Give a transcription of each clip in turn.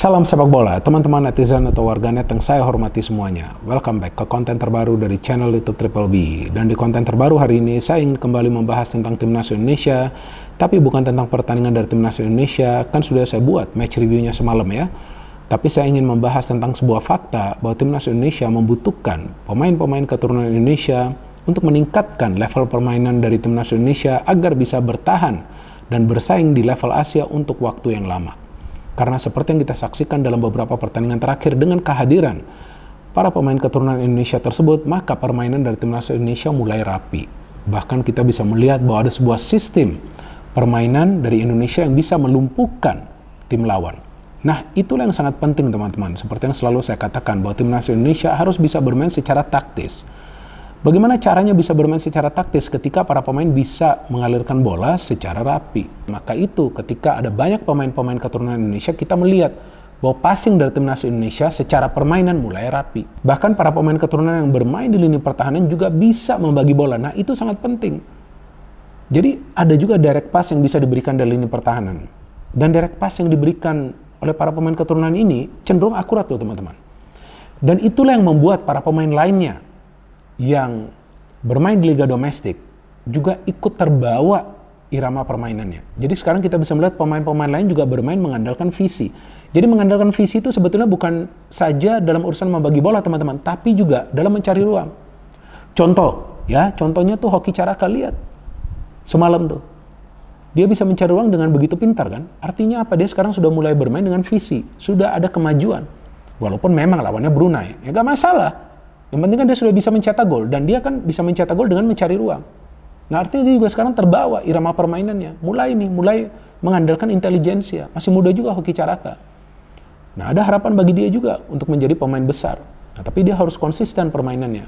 Salam sepak bola, teman-teman netizen atau warganet yang saya hormati semuanya. Welcome back ke konten terbaru dari channel YouTube Triple B. Dan di konten terbaru hari ini, saya ingin kembali membahas tentang Timnas Indonesia, tapi bukan tentang pertandingan dari Timnas Indonesia, kan sudah saya buat match reviewnya semalam ya. Tapi saya ingin membahas tentang sebuah fakta bahwa Timnas Indonesia membutuhkan pemain-pemain keturunan Indonesia untuk meningkatkan level permainan dari Timnas Indonesia agar bisa bertahan dan bersaing di level Asia untuk waktu yang lama. Karena seperti yang kita saksikan dalam beberapa pertandingan terakhir dengan kehadiran para pemain keturunan Indonesia tersebut, maka permainan dari Timnas Indonesia mulai rapi. Bahkan kita bisa melihat bahwa ada sebuah sistem permainan dari Indonesia yang bisa melumpuhkan tim lawan. Nah, itulah yang sangat penting teman-teman. Seperti yang selalu saya katakan bahwa Timnas Indonesia harus bisa bermain secara taktis. Bagaimana caranya bisa bermain secara taktis ketika para pemain bisa mengalirkan bola secara rapi? Maka itu ketika ada banyak pemain-pemain keturunan Indonesia, kita melihat bahwa passing dari Timnas Indonesia secara permainan mulai rapi. Bahkan para pemain keturunan yang bermain di lini pertahanan juga bisa membagi bola. Nah, itu sangat penting. Jadi ada juga direct pass yang bisa diberikan dari lini pertahanan. Dan direct pass yang diberikan oleh para pemain keturunan ini cenderung akurat loh teman-teman. Dan itulah yang membuat para pemain lainnya yang bermain di liga domestik juga ikut terbawa irama permainannya. Jadi sekarang kita bisa melihat pemain-pemain lain juga bermain mengandalkan visi. Jadi mengandalkan visi itu sebetulnya bukan saja dalam urusan membagi bola teman-teman, tapi juga dalam mencari ruang. Contoh, ya, contohnya tuh Hoki Caraka, lihat semalam tuh. Dia bisa mencari ruang dengan begitu pintar kan? Artinya apa? Dia sekarang sudah mulai bermain dengan visi, sudah ada kemajuan. Walaupun memang lawannya Brunei, ya gak masalah. Yang penting kan dia sudah bisa mencetak gol, dan dia kan bisa mencetak gol dengan mencari ruang. Nah, artinya dia juga sekarang terbawa irama permainannya. Mulai mengandalkan intelijensia. Masih muda juga Hoki Caraka. Nah, ada harapan bagi dia juga untuk menjadi pemain besar. Nah, tapi dia harus konsisten permainannya.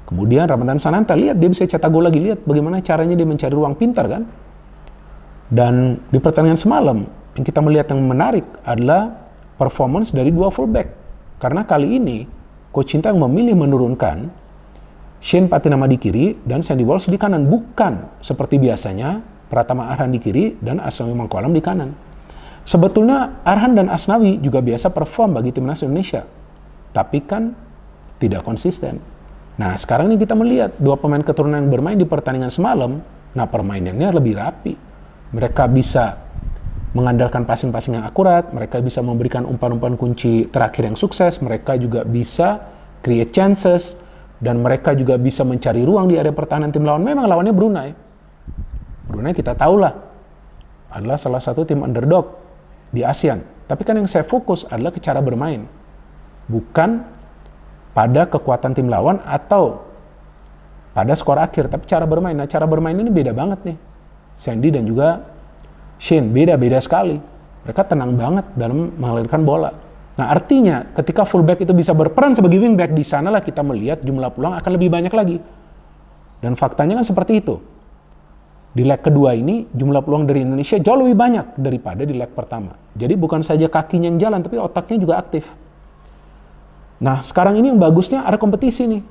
Kemudian Ramadhan Sananta, lihat dia bisa cetak gol lagi. Lihat bagaimana caranya dia mencari ruang, pintar kan? Dan di pertandingan semalam, yang kita melihat yang menarik adalah performance dari dua fullback. Karena kali ini Coach Sintayong memilih menurunkan Shane Patinama di kiri dan Sandy Walsh di kanan. Bukan seperti biasanya Pratama Arhan di kiri dan Asnawi Mangkualam di kanan. Sebetulnya Arhan dan Asnawi juga biasa perform bagi Timnas Indonesia. Tapi kan tidak konsisten. Nah, sekarang ini kita melihat dua pemain keturunan yang bermain di pertandingan semalam. Nah, permainannya lebih rapi. Mereka bisa mengandalkan passing-passing yang akurat, mereka bisa memberikan umpan-umpan kunci terakhir yang sukses, mereka juga bisa create chances, dan mereka juga bisa mencari ruang di area pertahanan tim lawan. Memang lawannya Brunei. Brunei kita tahulah adalah salah satu tim underdog di ASEAN. Tapi kan yang saya fokus adalah ke cara bermain. Bukan pada kekuatan tim lawan atau pada skor akhir, tapi cara bermain. Nah, cara bermain ini beda banget nih. Sandy dan juga Shane, beda-beda sekali. Mereka tenang banget dalam mengalirkan bola. Nah, artinya ketika fullback itu bisa berperan sebagai wingback, di sanalah kita melihat jumlah peluang akan lebih banyak lagi. Dan faktanya kan seperti itu. Di leg kedua ini, jumlah peluang dari Indonesia jauh lebih banyak daripada di leg pertama. Jadi bukan saja kakinya yang jalan, tapi otaknya juga aktif. Nah, sekarang ini yang bagusnya ada kompetisi nih.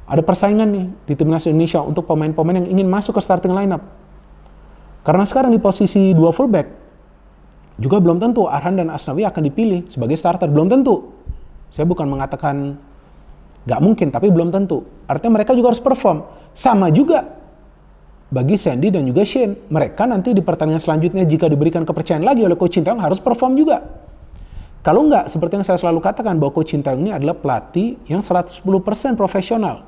Ada persaingan nih di Timnas Indonesia untuk pemain-pemain yang ingin masuk ke starting lineup. Karena sekarang di posisi dua fullback, juga belum tentu Arhan dan Asnawi akan dipilih sebagai starter. Belum tentu. Saya bukan mengatakan nggak mungkin, tapi belum tentu. Artinya mereka juga harus perform. Sama juga bagi Sandy dan juga Shane. Mereka nanti di pertandingan selanjutnya jika diberikan kepercayaan lagi oleh Coach Sintayong harus perform juga. Kalau nggak, seperti yang saya selalu katakan bahwa Coach Sintayong ini adalah pelatih yang 110% profesional.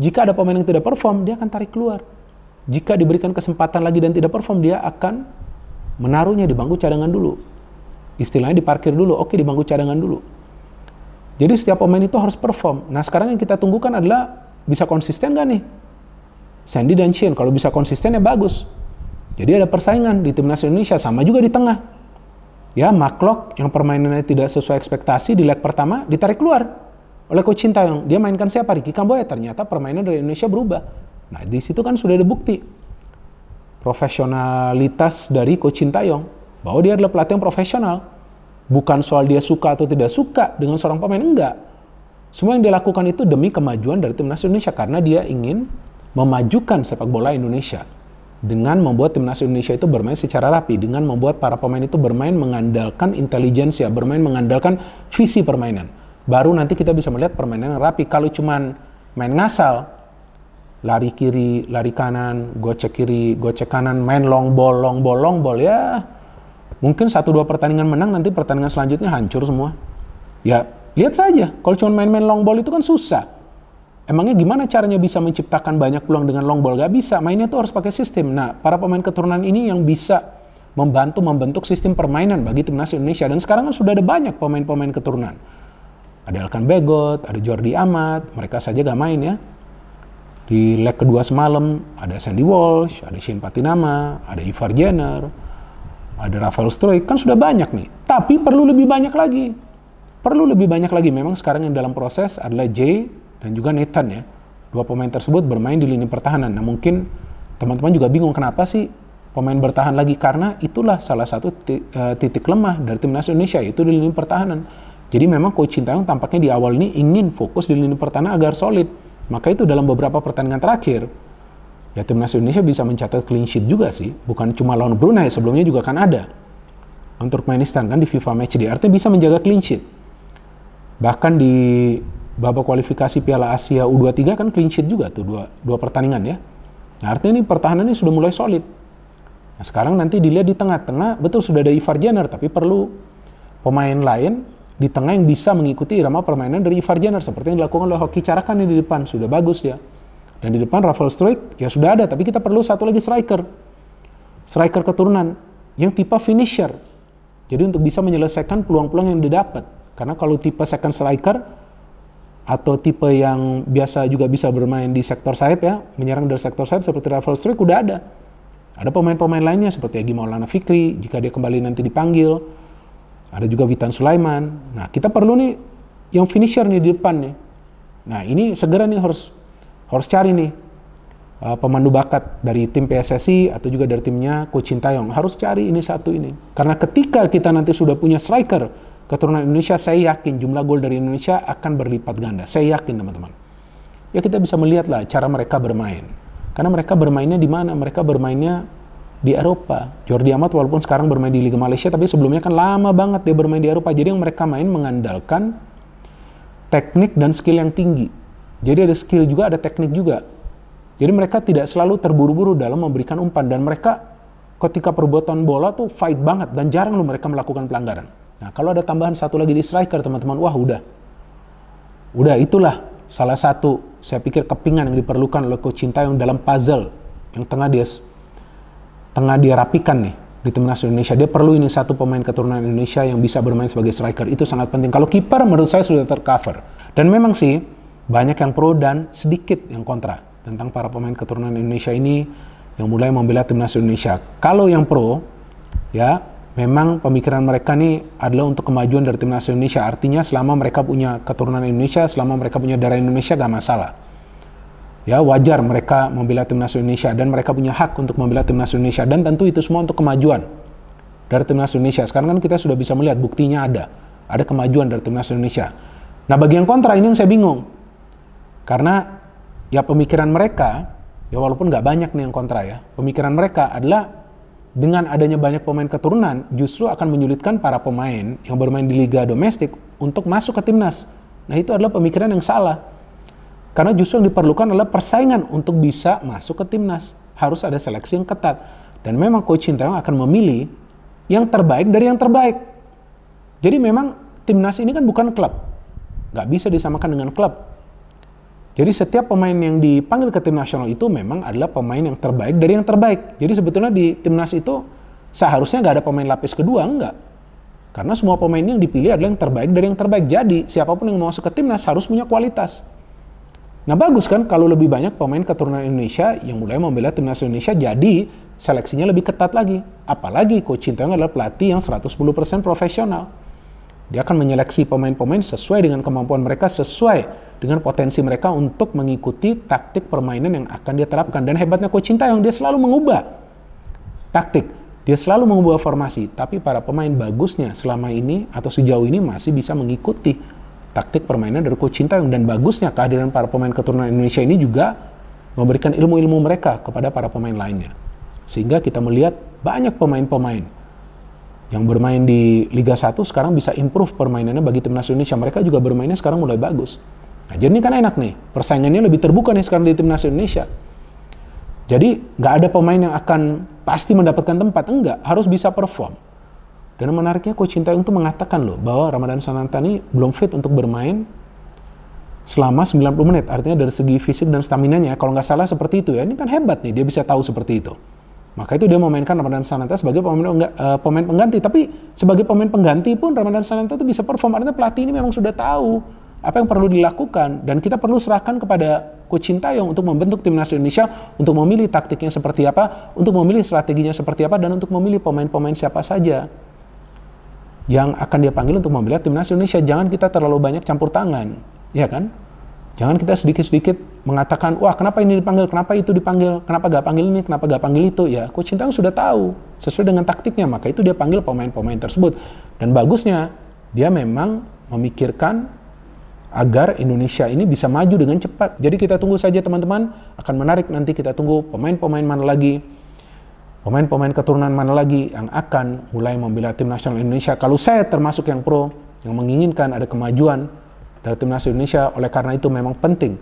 Jika ada pemain yang tidak perform, dia akan tarik keluar. Jika diberikan kesempatan lagi dan tidak perform, dia akan menaruhnya di bangku cadangan dulu. Istilahnya diparkir dulu, oke, di bangku cadangan dulu. Jadi setiap pemain itu harus perform. Nah, sekarang yang kita tunggukan adalah bisa konsisten nggak nih? Sandy dan Shane, kalau bisa konsisten ya bagus. Jadi ada persaingan di Timnas Indonesia, sama juga di tengah. Ya, Mark yang permainannya tidak sesuai ekspektasi di leg pertama ditarik keluar oleh Coach Sintayong. Dia mainkan siapa? Ricky Kamboya. Ternyata permainan dari Indonesia berubah. Nah, di situ kan sudah ada bukti profesionalitas dari Coach Sintayong bahwa dia adalah pelatih yang profesional. Bukan soal dia suka atau tidak suka dengan seorang pemain, enggak. Semua yang dia lakukan itu demi kemajuan dari Timnas Indonesia karena dia ingin memajukan sepak bola Indonesia. dengan membuat timnas Indonesia itu bermain secara rapi, dengan membuat para pemain itu bermain mengandalkan intelijensia, bermain mengandalkan visi permainan. Baru nanti kita bisa melihat permainan yang rapi. Kalau cuman main ngasal, lari kiri, lari kanan, gocek kiri, gocek kanan, main long ball, ya mungkin 1-2 pertandingan menang, nanti pertandingan selanjutnya hancur semua. Ya, lihat saja, kalau cuma main-main long ball itu kan susah. Emangnya gimana caranya bisa menciptakan banyak peluang dengan long ball? Gak bisa, mainnya tuh harus pakai sistem. Nah, para pemain keturunan ini yang bisa membantu membentuk sistem permainan bagi timnas Indonesia. Dan sekarang kan sudah ada banyak pemain-pemain keturunan. Ada Elkan Begot, ada Jordi Amat, mereka saja gak main ya. Di leg kedua semalam ada Sandy Walsh, ada Shane Patinama, ada Ivar Jenner, ada Rafael Struijk, kan sudah banyak nih. Tapi perlu lebih banyak lagi. Perlu lebih banyak lagi. Memang sekarang yang dalam proses adalah Jay dan juga Nathan ya. 2 pemain tersebut bermain di lini pertahanan. Nah mungkin teman-teman juga bingung kenapa sih pemain bertahan lagi, karena itulah salah satu titik lemah dari timnas Indonesia, itu di lini pertahanan. Jadi memang Coach Sintayong tampaknya di awal ini ingin fokus di lini pertahanan agar solid. Maka itu dalam beberapa pertandingan terakhir, ya timnas Indonesia bisa mencatat clean sheet juga sih. Bukan cuma lawan Brunei, sebelumnya juga kan ada. Untuk Turkmenistan kan di FIFA Matchday, artinya bisa menjaga clean sheet. Bahkan di babak kualifikasi Piala Asia U23 kan clean sheet juga tuh, dua pertandingan ya. Nah artinya ini pertahanannya sudah mulai solid. Nah sekarang nanti dilihat di tengah-tengah, betul sudah ada Ivar Jenner, tapi perlu pemain lain di tengah yang bisa mengikuti irama permainan dari Ivar Jenner, seperti yang dilakukan oleh Hoki Carakan di depan, sudah bagus dia. Dan di depan Rafael Struijk ya sudah ada, tapi kita perlu satu lagi striker keturunan yang tipe finisher. Jadi untuk bisa menyelesaikan peluang-peluang yang didapat. Karena kalau tipe second striker atau tipe yang biasa juga bisa bermain di sektor sayap ya, menyerang dari sektor sayap seperti Rafael Struijk udah ada. Ada pemain-pemain lainnya seperti Egy Maulana Fikri jika dia kembali nanti dipanggil. Ada juga Witan Sulaiman. Nah, kita perlu nih yang finisher nih di depan nih. Nah, ini segera nih harus cari nih pemandu bakat dari tim PSSI atau juga dari timnya Coach Sintayong. Harus cari ini satu ini. Karena ketika kita nanti sudah punya striker keturunan Indonesia, saya yakin jumlah gol dari Indonesia akan berlipat ganda. Saya yakin teman-teman. Ya kita bisa melihat lah cara mereka bermain. Karena mereka bermainnya di mana? Mereka bermainnya di Eropa. Jordi Amat walaupun sekarang bermain di Liga Malaysia, tapi sebelumnya kan lama banget dia bermain di Eropa. Jadi yang mereka main mengandalkan teknik dan skill yang tinggi. Jadi ada skill juga, ada teknik juga. Jadi mereka tidak selalu terburu-buru dalam memberikan umpan. Dan mereka ketika perbuatan bola tuh fight banget. Dan jarang loh mereka melakukan pelanggaran. Nah kalau ada tambahan satu lagi di striker teman-teman, wah udah itulah salah satu saya pikir kepingan yang diperlukan oleh Coach Sintayong dalam puzzle yang tengah dia rapikan nih di timnas Indonesia. Dia perlu ini satu pemain keturunan Indonesia yang bisa bermain sebagai striker. Itu sangat penting. Kalau kiper menurut saya sudah tercover. Dan memang sih banyak yang pro dan sedikit yang kontra tentang para pemain keturunan Indonesia ini yang mulai membela timnas Indonesia. Kalau yang pro ya memang pemikiran mereka nih adalah untuk kemajuan dari timnas Indonesia. Artinya selama mereka punya keturunan Indonesia, selama mereka punya darah Indonesia gak masalah. Ya wajar mereka membela timnas Indonesia dan mereka punya hak untuk membela timnas Indonesia, dan tentu itu semua untuk kemajuan dari timnas Indonesia. Sekarang kan kita sudah bisa melihat buktinya ada kemajuan dari timnas Indonesia. Nah bagi yang kontra ini yang saya bingung, karena ya pemikiran mereka ya walaupun nggak banyak nih yang kontra ya, pemikiran mereka adalah dengan adanya banyak pemain keturunan justru akan menyulitkan para pemain yang bermain di liga domestik untuk masuk ke timnas. Nah itu adalah pemikiran yang salah. Karena justru yang diperlukan adalah persaingan untuk bisa masuk ke timnas. Harus ada seleksi yang ketat. Dan memang Coach Sintayong akan memilih yang terbaik dari yang terbaik. Jadi memang timnas ini kan bukan klub. Nggak bisa disamakan dengan klub. Jadi setiap pemain yang dipanggil ke tim nasional itu memang adalah pemain yang terbaik dari yang terbaik. Jadi sebetulnya di timnas itu seharusnya nggak ada pemain lapis kedua, enggak. Karena semua pemain yang dipilih adalah yang terbaik dari yang terbaik. Jadi siapapun yang mau masuk ke timnas harus punya kualitas. Nah bagus kan kalau lebih banyak pemain keturunan Indonesia yang mulai membela timnas Indonesia, jadi seleksinya lebih ketat lagi. Apalagi Coach Sintayong adalah pelatih yang 110% profesional. Dia akan menyeleksi pemain-pemain sesuai dengan kemampuan mereka, sesuai dengan potensi mereka untuk mengikuti taktik permainan yang akan dia terapkan. Dan hebatnya Coach Sintayong, dia selalu mengubah taktik, dia selalu mengubah formasi. Tapi para pemain bagusnya selama ini atau sejauh ini masih bisa mengikuti taktik permainan dari Coach Sintayong. Dan bagusnya kehadiran para pemain keturunan Indonesia ini juga memberikan ilmu-ilmu mereka kepada para pemain lainnya. Sehingga kita melihat banyak pemain-pemain yang bermain di Liga 1 sekarang bisa improve permainannya bagi timnas Indonesia. Mereka juga bermainnya sekarang mulai bagus. Nah, jadi ini kan enak nih, persaingannya lebih terbuka nih sekarang di timnas Indonesia. Jadi nggak ada pemain yang akan pasti mendapatkan tempat, enggak, harus bisa perform. Dan menariknya Coach Sintayong tuh mengatakan loh bahwa Ramadhan Sananta ini belum fit untuk bermain selama 90 menit. Artinya dari segi fisik dan staminanya, kalau nggak salah seperti itu ya. Ini kan hebat nih, dia bisa tahu seperti itu. Maka itu dia memainkan Ramadhan Sananta sebagai pemain pengganti. Tapi sebagai pemain pengganti pun Ramadhan Sananta itu bisa perform. Artinya pelatih ini memang sudah tahu apa yang perlu dilakukan. Dan kita perlu serahkan kepada Coach Sintayong untuk membentuk timnas Indonesia, untuk memilih taktiknya seperti apa, untuk memilih strateginya seperti apa, dan untuk memilih pemain-pemain siapa saja yang akan dia panggil untuk membela timnas Indonesia. Jangan kita terlalu banyak campur tangan, ya kan? Jangan kita sedikit-sedikit mengatakan, wah kenapa ini dipanggil, kenapa itu dipanggil, kenapa gak panggil ini, kenapa gak panggil itu. Ya, Coach Sintayong sudah tahu, sesuai dengan taktiknya, maka itu dia panggil pemain-pemain tersebut. Dan bagusnya, dia memang memikirkan agar Indonesia ini bisa maju dengan cepat. Jadi kita tunggu saja teman-teman, akan menarik nanti kita tunggu pemain-pemain mana lagi, pemain-pemain keturunan mana lagi yang akan mulai membela tim nasional Indonesia. Kalau saya termasuk yang pro, yang menginginkan ada kemajuan dari timnas Indonesia, oleh karena itu memang penting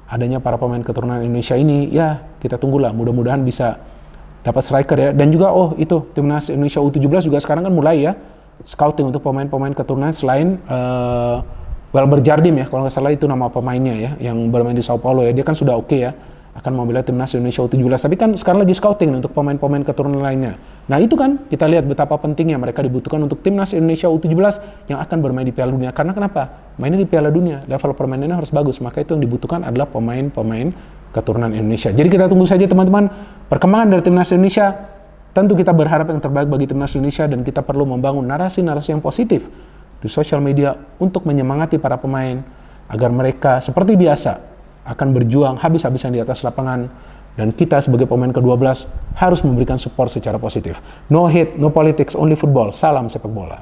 adanya para pemain keturunan Indonesia ini. Ya, kita tunggulah, mudah-mudahan bisa dapat striker ya. Dan juga itu timnas Indonesia U17 juga sekarang kan mulai ya scouting untuk pemain-pemain keturunan selain Welber Jardim ya, kalau nggak salah itu nama pemainnya ya, yang bermain di Sao Paulo ya. Dia kan sudah oke ya, akan membela timnas Indonesia U17. Tapi kan sekarang lagi scouting untuk pemain-pemain keturunan lainnya. Nah itu kan kita lihat betapa pentingnya mereka dibutuhkan untuk timnas Indonesia U17 yang akan bermain di Piala Dunia. Karena kenapa? Mainnya di Piala Dunia, level permainannya harus bagus. Maka itu yang dibutuhkan adalah pemain-pemain keturunan Indonesia. Jadi kita tunggu saja teman-teman perkembangan dari timnas Indonesia. Tentu kita berharap yang terbaik bagi timnas Indonesia, dan kita perlu membangun narasi-narasi yang positif di sosial media untuk menyemangati para pemain agar mereka seperti biasa akan berjuang habis-habisan di atas lapangan, dan kita sebagai pemain ke-12 harus memberikan support secara positif. No hate, no politics, only football. Salam sepak bola.